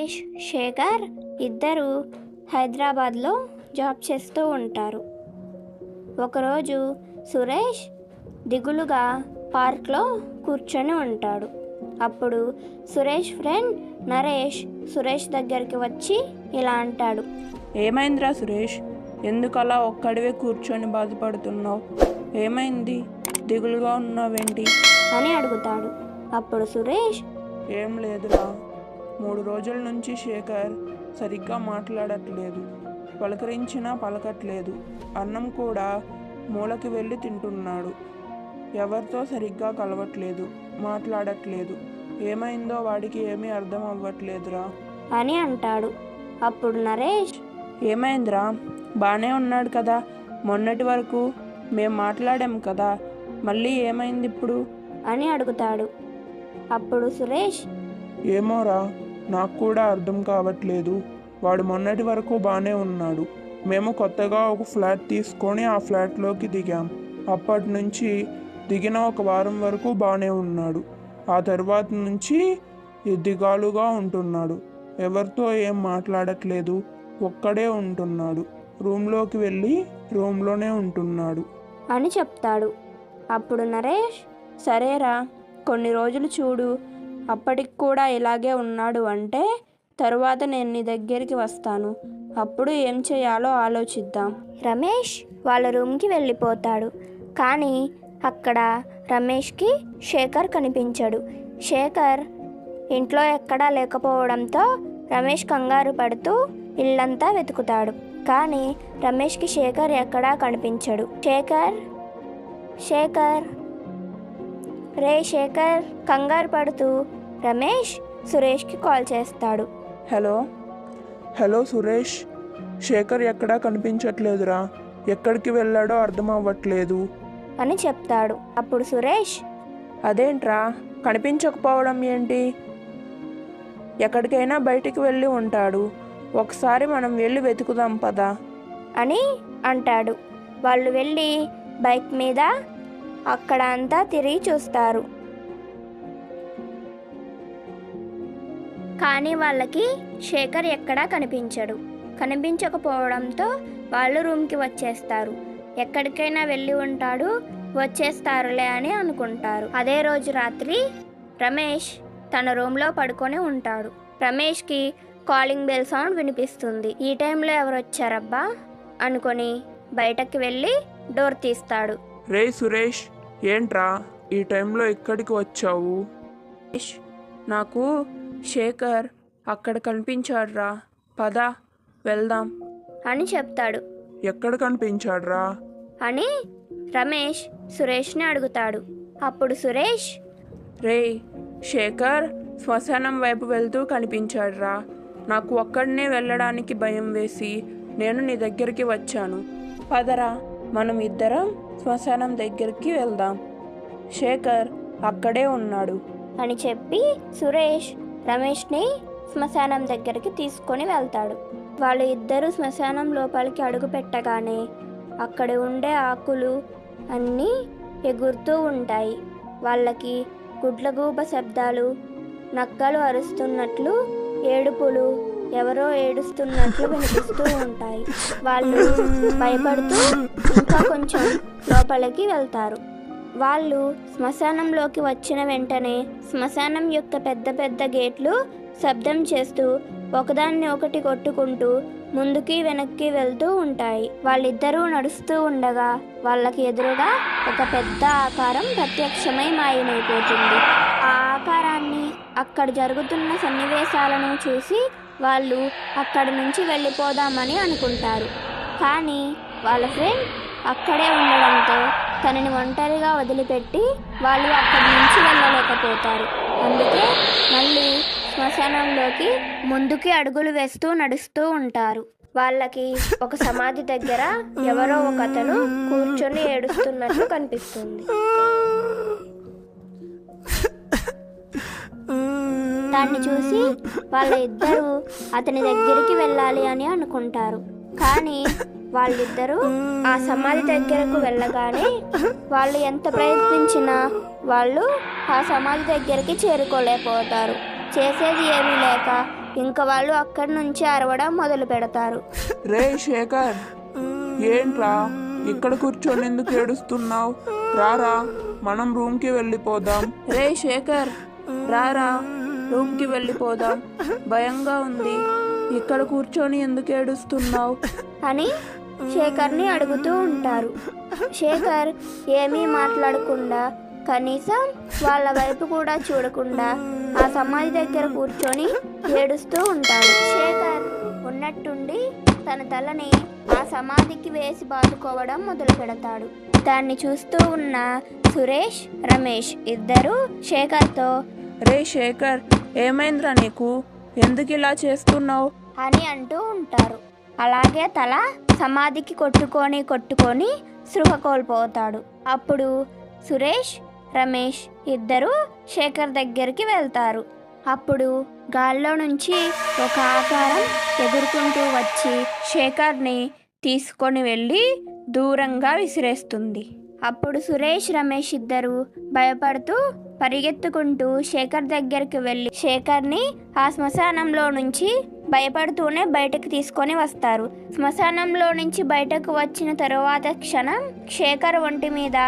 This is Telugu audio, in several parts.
రమేష్, శేఖర్ ఇద్దరు హైదరాబాద్లో జాబ్ చేస్తూ ఉంటారు. ఒకరోజు సురేష్ దిగులుగా పార్క్లో కూర్చొని ఉంటాడు. అప్పుడు సురేష్ ఫ్రెండ్ నరేష్ సురేష్ దగ్గరికి వచ్చి ఇలా అంటాడు. ఏమైందిరా సురేష్, ఎందుకలా ఒక్కడివే కూర్చొని బాధపడుతున్నావు? ఏమైంది, దిగులుగా ఉన్నావేంటి అని అడుగుతాడు. అప్పుడు సురేష్, ఏం లేదురా, 3 రోజుల నుంచి శేఖర్ సరిగ్గా మాట్లాడట్లేదు, పలకరించినా పలకట్లేదు, అన్నం కూడా మూలకి వెళ్ళి తింటున్నాడు, ఎవరితో సరిగ్గా కలవట్లేదు, మాట్లాడట్లేదు, ఏమైందో వాడికి ఏమీ అర్థం అవ్వట్లేదురా అని అంటాడు. అప్పుడు నరేష్, ఏమైందిరా, బాగానే ఉన్నాడు కదా, మొన్నటి వరకు మేం మాట్లాడాం కదా, మళ్ళీ ఏమైంది ఇప్పుడు అని అడుగుతాడు. అప్పుడు సురేష్, ఏమోరా, నాకు కూడా అర్థం కావట్లేదు, వాడు మొన్నటి వరకు బాగానే ఉన్నాడు, మేము కొత్తగా ఒక ఫ్లాట్ తీసుకొని ఆ ఫ్లాట్లోకి దిగాం, అప్పటి నుంచి దిగిన 1 వారం వరకు బాగానే ఉన్నాడు, ఆ తర్వాత నుంచి దిగాలుగా ఉంటున్నాడు, ఎవరితో ఏం మాట్లాడట్లేదు, ఒక్కడే ఉంటున్నాడు, రూమ్లోకి వెళ్ళి రూమ్లోనే ఉంటున్నాడు అని చెప్తాడు. అప్పుడు నరేష్, సరేరా, కొన్ని రోజులు చూడు, అప్పటికి కూడా ఇలాగే ఉన్నాడు అంటే తరువాత నేను నీ దగ్గరికి వస్తాను, అప్పుడు ఏం చేయాలో ఆలోచిద్దాం. రమేష్ వాళ్ళ రూమ్కి వెళ్ళిపోతాడు. కానీ అక్కడ రమేష్కి శేఖర్ కనిపించడు. శేఖర్ ఇంట్లో ఎక్కడా లేకపోవడంతో రమేష్ కంగారు పడుతూ ఇల్లంతా వెతుకుతాడు. కానీ రమేష్కి శేఖర్ ఎక్కడా కనిపించడు. శేఖర్ రే శేఖర్ కంగారు పడుతూ రమేష్ సురేష్కి కాల్ చేస్తాడు. హలో సురేష్, శేఖర్ ఎక్కడా కనిపించట్లేదురా, ఎక్కడికి వెళ్ళాడో అర్థం అవ్వట్లేదు అని చెప్తాడు. అప్పుడు సురేష్, అదేంట్రా, కనిపించకపోవడం ఏంటి, ఎక్కడికైనా బయటికి వెళ్ళి ఉంటాడు, ఒకసారి మనం వెళ్ళి వెతుకుదాం పదా అని అంటాడు. వాళ్ళు వెళ్ళి బైక్ మీద అక్కడ అంతా తిరిగి చూస్తారు. కానీ వాళ్ళకి శేఖర్ ఎక్కడా కనిపించకపోవడంతో వాళ్ళు రూమ్కి వచ్చేస్తారు. ఎక్కడికైనా వెళ్ళి ఉంటాడు, వచ్చేస్తారులే అని అనుకుంటారు. అదే రోజు రాత్రి రమేష్ తన రూమ్లో పడుకొని ఉంటాడు. రమేష్కి కాలింగ్ బెల్ సౌండ్ వినిపిస్తుంది. ఈ టైంలో ఎవరు వచ్చారబ్బా అనుకొని బయటకు వెళ్ళి డోర్ తీస్తాడు. రే సురేష్, ఏంట్రా ఈ టైంలో ఇక్కడికి వచ్చావు? నాకు శేఖర్ అక్కడ కనిపించాడురా, పద వెళ్దాం అని చెప్తాడు. ఎక్కడ కనిపించాడ్రా అని రమేష్ సురేష్ని అడుగుతాడు. అప్పుడు సురేష్, రే శేఖర్ శ్మశానం వైపు వెళ్తూ కనిపించాడురా, నాకు ఒక్కడనే వెళ్ళడానికి భయం వేసి నేను నీ దగ్గరికి వచ్చాను, పదరా మనం ఇద్దరం శ్మశానం దగ్గరికి వెళ్దాం, శేఖర్ అక్కడే ఉన్నాడు అని చెప్పి సురేష్ రమేష్ని శ్మశానం దగ్గరికి తీసుకొని వెళ్తాడు. వాళ్ళు ఇద్దరు శ్మశానం లోపలికి అడుగు పెట్టగానే అక్కడ ఉండే ఆకులు అన్నీ ఎగురుతూ ఉంటాయి. వాళ్ళకి గుడ్లగూబ శబ్దాలు, నక్కలు అరుస్తున్నట్లు, ఏడుపులు, ఎవరో ఏడుస్తున్నట్లు వినిపిస్తూ ఉంటాయి. వాళ్ళు భయపడుతూ ఇంకా కొంచెం లోపలికి వెళ్తారు. వాళ్ళు శ్మశానంలోకి వచ్చిన వెంటనే శ్మశానం యొక్క పెద్ద పెద్ద గేట్లు శబ్దం చేస్తూ ఒకదాన్ని ఒకటి కొట్టుకుంటూ ముందుకి వెనక్కి వెళ్తూ ఉంటాయి. వాళ్ళిద్దరూ నడుస్తూ ఉండగా వాళ్ళకి ఎదురుగా ఒక పెద్ద ఆకారం ప్రత్యక్షమై మాయమైపోతుంది. ఆ ఆకారాన్ని, అక్కడ జరుగుతున్న సన్నివేశాలను చూసి వాళ్ళు అక్కడి నుంచి వెళ్ళిపోదామని అనుకుంటారు. కానీ వాళ్ళ ఫ్రెండ్ అక్కడే ఉండడంతో తనని ఒంటరిగా వదిలిపెట్టి వాళ్ళు అక్కడి నుంచి వెళ్ళలేకపోతారు. అందుకే మళ్ళీ శ్మశానంలోకి ముందుకి అడుగులు వేస్తూ నడుస్తూ ఉంటారు. వాళ్ళకి ఒక సమాధి దగ్గర ఎవరో ఒక అతను కూర్చొని ఏడుస్తున్నట్లు కనిపిస్తుంది. దాన్ని చూసి వాళ్ళ ఇద్దరు అతని దగ్గరికి వెళ్ళాలి అని అనుకుంటారు. కానీ వాళ్ళిద్దరూ ఆ సమాధి దగ్గరకు వెళ్ళగానే వాళ్ళు ఎంత ప్రయత్నించినా వాళ్ళు ఆ సమాధి దగ్గరికి చేరుకోలేకపోతారు. చేసేది ఏమీ లేక ఇంకా వాళ్ళు అక్కడి నుంచి అరవడం మొదలు పెడతారు. రే శేఖర్, ఏంట్రా ఇక్కడ కూర్చొని ఎందుకు ఏడుస్తున్నావు? రారా, మనం రూమ్కి వెళ్ళిపోదాం. రే శేఖర్, రారా, రూమ్కి వెళ్ళిపోదాం. భయంగా ఉంది. ఇక్కడ కూర్చొని ఎందుకు ఏడుస్తున్నావు అని శేఖర్ని అడుగుతూ ఉంటారు. శేఖర్ ఏమీ మాట్లాడకుండా, కనీసం వాళ్ళ వైపు కూడా చూడకుండా ఆ సమాధి దగ్గర కూర్చొని ఏడుస్తూ ఉంటాడు. శేఖర్ ఉన్నట్టుండి తన తలని ఆ సమాధికి వేసి బాదుకోవడం మొదలు పెడతాడు. దాన్ని చూస్తూ ఉన్న సురేష్, రమేష్ ఇద్దరు శేఖర్తో, రే శేఖర్, ఏమైందిరా నీకు? ఎందుకు ఇలా చేస్తున్నావు అని అంటూ ఉంటారు. అలాగే తల సమాధికి కొట్టుకొని స్పృహ కోల్పోతాడు. అప్పుడు సురేష్, రమేష్ ఇద్దరు శేఖర్ దగ్గరికి వెళ్తారు. అప్పుడు గాల్లో నుంచి ఒక ఆకారం ఎగురుకుంటూ వచ్చి శేఖర్ని తీసుకొని వెళ్ళి దూరంగా విసిరేస్తుంది. అప్పుడు సురేష్, రమేష్ ఇద్దరు భయపడుతూ పరిగెత్తుకుంటూ శేఖర్ దగ్గరికి వెళ్ళి శేఖర్ని ఆ శ్మశానంలో నుంచి భయపడుతూనే బయటకు తీసుకొని వస్తారు. శ్మశానంలో నుంచి బయటకు వచ్చిన తరువాత క్షణం శేఖర్ ఒంటి మీద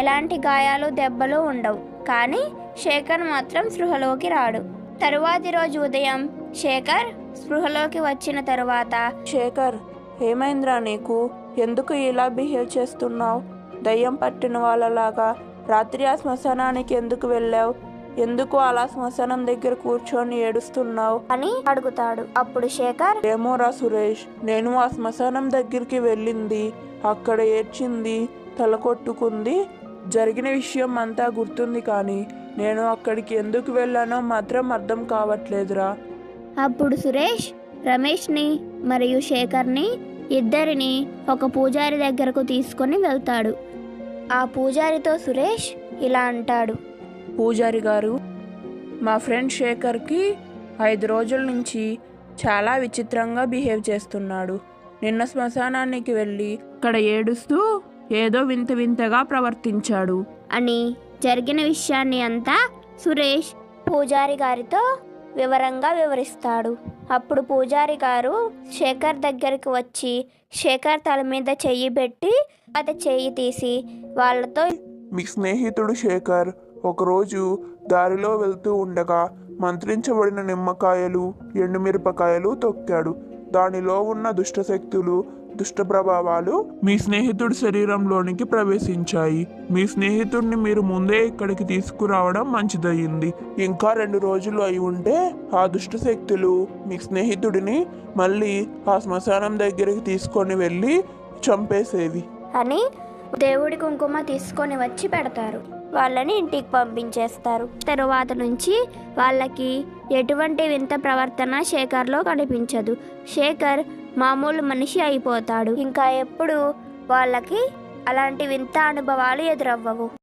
ఎలాంటి గాయాలు, దెబ్బలు ఉండవు. కానీ శేఖర్ మాత్రం స్పృహలోకి రాడు. తరువాతి రోజు ఉదయం శేఖర్ స్పృహలోకి వచ్చిన తరువాత, శేఖర్, ఏమైందిరా నీకు? ఎందుకు ఇలా బిహేవ్ చేస్తున్నావు? దయ్యం పట్టిన వాళ్ళలాగా రాత్రి ఆ శ్మశానానికి ఎందుకు వెళ్ళావు? ఎందుకు అలా శ్మశానం దగ్గర కూర్చొని ఏడుస్తున్నావు అని అడుగుతాడు. అప్పుడు శేఖర్, ఏమోరా సురేష్, నేను ఆ శ్మశానం దగ్గరికి వెళ్ళింది, అక్కడ ఏడ్చింది, తల కొట్టుకుంది, జరిగిన విషయం అంతా గుర్తుంది, కానీ నేను అక్కడికి ఎందుకు వెళ్ళానో మాత్రం అర్థం కావట్లేదురా. అప్పుడు సురేష్ రమేష్ని మరియు శేఖర్ని ఇద్దరిని ఒక పూజారి దగ్గరకు తీసుకొని వెళ్తాడు. ఆ పూజారితో సురేష్ ఇలా అంటాడు. పూజారి గారు, మా ఫ్రెండ్ శేఖర్కి 5 రోజుల నుంచి చాలా విచిత్రంగా బిహేవ్ చేస్తున్నాడు. నిన్న శ్మశానానికి వెళ్ళి అక్కడ ఏడుస్తూ ఏదో వింతగా ప్రవర్తించాడు అని జరిగిన విషయాన్ని అంతా సురేష్ పూజారి గారితో వివరంగా వివరిస్తాడు. అప్పుడు పూజారి గారు శేఖర్ దగ్గరికి వచ్చి శేఖర్ తల మీద చెయ్యి పెట్టి అత చెయ్యి తీసి వాళ్ళతో, మీ స్నేహితుడు శేఖర్ ఒకరోజు దారిలో వెళ్తూ ఉండగా మంత్రించబడిన నిమ్మకాయలు, ఎండుమిరపకాయలు తొక్కాడు. దానిలో ఉన్న దుష్టశక్తులు, దుష్ట ప్రభావాలు మీ స్నేహితుడి శరీరంలోనికి ప్రవేశించాయి. మీ స్నేహితుడిని మీరు ముందే ఇక్కడికి తీసుకురావడం మంచిదయ్యింది. ఇంకా 2 రోజులు అయి ఉంటే ఆ దుష్టశక్తులు మీ స్నేహితుడిని మళ్ళీ ఆ శ్మశానం దగ్గరికి తీసుకొని వెళ్ళి చంపేసేవి అని దేవుడి కుంకుమ తీసుకొని వచ్చి పెడతారు. వాళ్ళని ఇంటికి పంపించేస్తారు. తరువాత నుంచి వాళ్ళకి ఎటువంటి వింత ప్రవర్తన శేఖర్లో కనిపించదు. శేఖర్ మామూలు మనిషి అయిపోతాడు. ఇంకా ఎప్పుడు వాళ్ళకి అలాంటి వింత అనుభవాలు ఎదురవ్వవు.